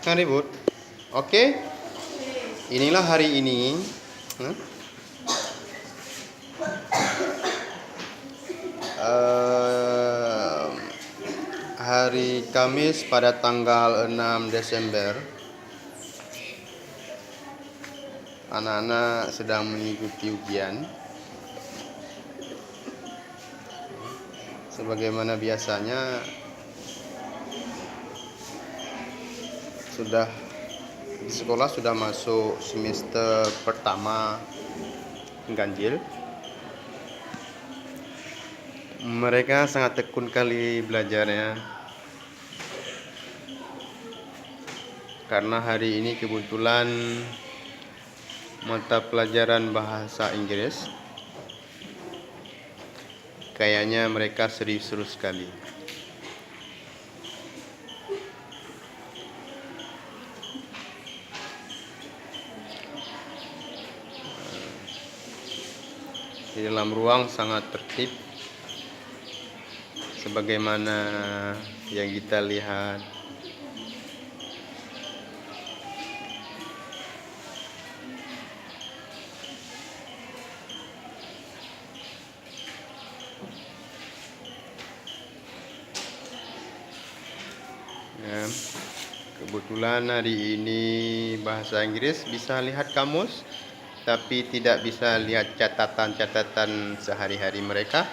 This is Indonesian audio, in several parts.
Kan ribut. Oke. Inilah hari ini. Hari Kamis pada tanggal 6 Desember. Anak-anak sedang mengikuti ujian. Sebagaimana biasanya di sekolah sudah masuk semester pertama ganjil. Mereka sangat tekun kali belajarnya, karena hari ini kebetulan mata pelajaran bahasa Inggris. Kayaknya mereka serius sekali. Di dalam ruang sangat tertib, sebagaimana yang kita lihat. Ya, kebetulan hari ini bahasa Inggris bisa lihat kamus, tapi tidak bisa lihat catatan-catatan sehari-hari mereka.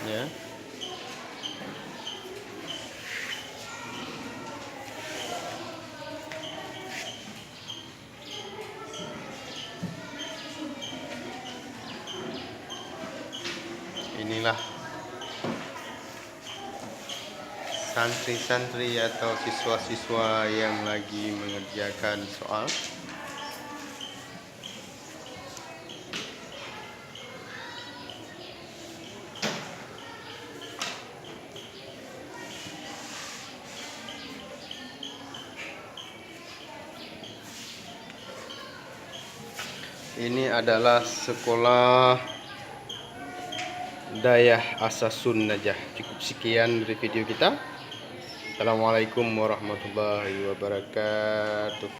Ya. Inilah santri-santri atau siswa-siswa yang lagi mengerjakan soal. Ini adalah sekolah Dayah Asasun Najah. Cukup sekian dari video kita. Assalamualaikum warahmatullahi wabarakatuh.